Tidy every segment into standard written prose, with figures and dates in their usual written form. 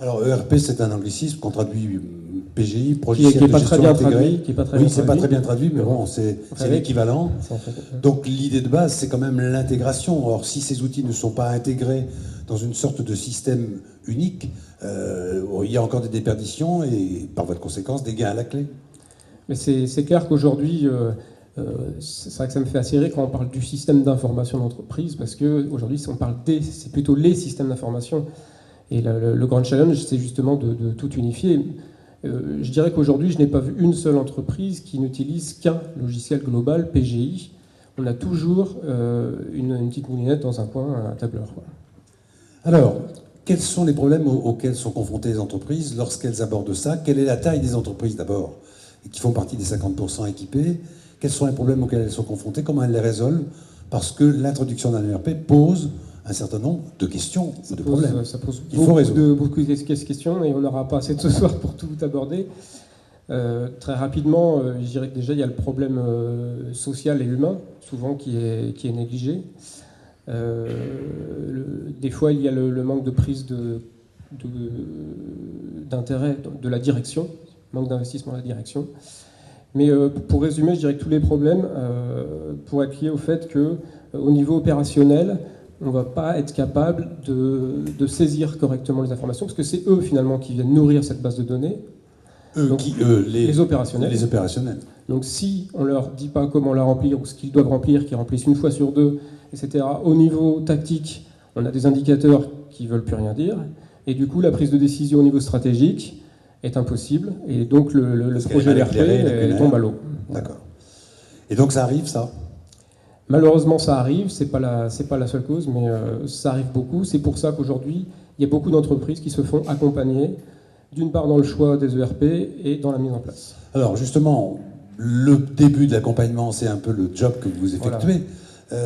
Alors, ERP, c'est un anglicisme qu'on traduit PGI, Qui logiciel n'est de pas très gestion bien intégré. traduit. Qui est pas très Oui, bien c'est pas traduit. très bien traduit, mais bon, c'est l'équivalent. C'est en fait- Donc, l'idée de base, c'est quand même l'intégration. Or, si ces outils ne sont pas intégrés dans une sorte de système unique, il y a encore des déperditions et, par voie de conséquence, des gains à la clé. Mais c'est clair qu'aujourd'hui, c'est vrai que ça me fait assez rire quand on parle du système d'information d'entreprise, parce qu'aujourd'hui, c'est plutôt les systèmes d'information. Et le grand challenge, c'est justement de tout unifier. Je dirais qu'aujourd'hui, je n'ai pas vu une seule entreprise qui n'utilise qu'un logiciel global, PGI. On a toujours une petite moulinette dans un coin, un tableur, quoi. Alors, quels sont les problèmes auxquels sont confrontées les entreprises lorsqu'elles abordent ça? Quelle est la taille des entreprises d'abord, qui font partie des 50% équipés? Quels sont les problèmes auxquels elles sont confrontées? Comment elles les résolvent? Parce que l'introduction d'un ERP pose un certain nombre de questions, de problèmes. Ça pose Il faut résoudre. beaucoup de questions et on n'aura pas assez de ce soir pour tout aborder. Très rapidement, je dirais que déjà il y a le problème social et humain, souvent qui est négligé. Des fois, il y a le manque de prise d'intérêt de la direction, manque d'investissement de la direction. Mais pour résumer, je dirais que tous les problèmes pourraient être liés au fait qu'au niveau opérationnel, on ne va pas être capable de saisir correctement les informations, parce que c'est eux finalement qui viennent nourrir cette base de données. Donc, les opérationnels. Les opérationnels. Donc si on ne leur dit pas comment la remplir ou ce qu'ils doivent remplir, qu'ils remplissent une fois sur deux, etc., au niveau tactique, on a des indicateurs qui ne veulent plus rien dire. Et du coup, la prise de décision au niveau stratégique est impossible. Et donc le projet LRP tombe à l'eau. D'accord. Et donc ça arrive, ça? Malheureusement, ça arrive. C'est pas la seule cause, mais ça arrive beaucoup. C'est pour ça qu'aujourd'hui, il y a beaucoup d'entreprises qui se font accompagner, d'une part dans le choix des ERP et dans la mise en place. Alors justement, le début de l'accompagnement, c'est un peu le job que vous effectuez. Voilà.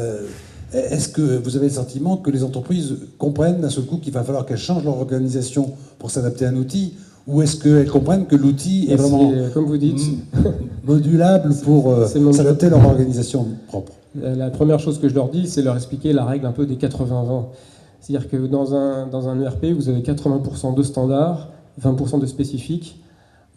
Est-ce que vous avez le sentiment que les entreprises comprennent d'un seul coup qu'il va falloir qu'elles changent leur organisation pour s'adapter à un outil, ou est-ce qu'elles comprennent que l'outil est vraiment, comme vous dites, modulable pour s'adapter à leur organisation propre? La première chose que je leur dis, c'est leur expliquer la règle un peu des 80-20. C'est-à-dire que dans un ERP, vous avez 80% de standards, 20% de spécifiques.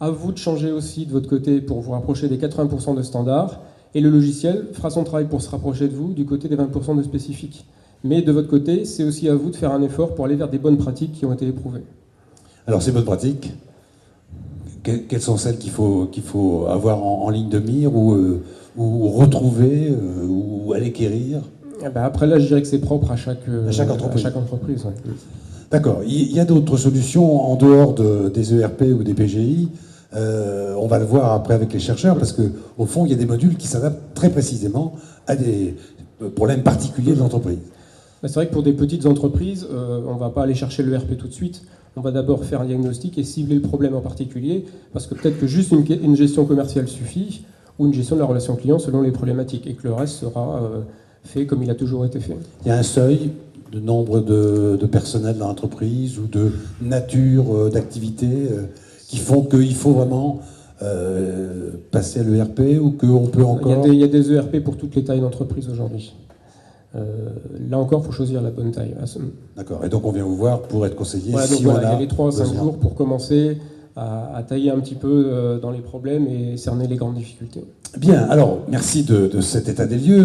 À vous de changer aussi de votre côté pour vous rapprocher des 80% de standards. Et le logiciel fera son travail pour se rapprocher de vous du côté des 20% de spécifiques. Mais de votre côté, c'est aussi à vous de faire un effort pour aller vers des bonnes pratiques qui ont été éprouvées. Alors ces bonnes pratiques, quelles sont celles qu'il faut avoir en ligne de mire ou retrouver ou aller quérir? Après là, je dirais que c'est propre à chaque entreprise. Ouais. D'accord. Il y a d'autres solutions en dehors des ERP ou des PGI. On va le voir après avec les chercheurs, parce qu'au fond, il y a des modules qui s'adaptent très précisément à des problèmes particuliers de l'entreprise. C'est vrai que pour des petites entreprises, on ne va pas aller chercher l'ERP tout de suite. On va d'abord faire un diagnostic et cibler le problème en particulier, parce que peut-être que juste une gestion commerciale suffit, ou une gestion de la relation client selon les problématiques, et que le reste sera fait comme il a toujours été fait. Il y a un seuil de nombre de personnel dans l'entreprise ou de nature d'activité qui font qu'il faut vraiment passer à l'ERP, ou qu'on peut encore... Il y a des ERP pour toutes les tailles d'entreprise aujourd'hui. Là encore, il faut choisir la bonne taille. D'accord. Et donc on vient vous voir pour être conseillé. Voilà, si donc on il y a les 3 à 5 besoin. jours pour commencer à tailler un petit peu dans les problèmes et cerner les grandes difficultés. Bien, alors merci de cet état des lieux.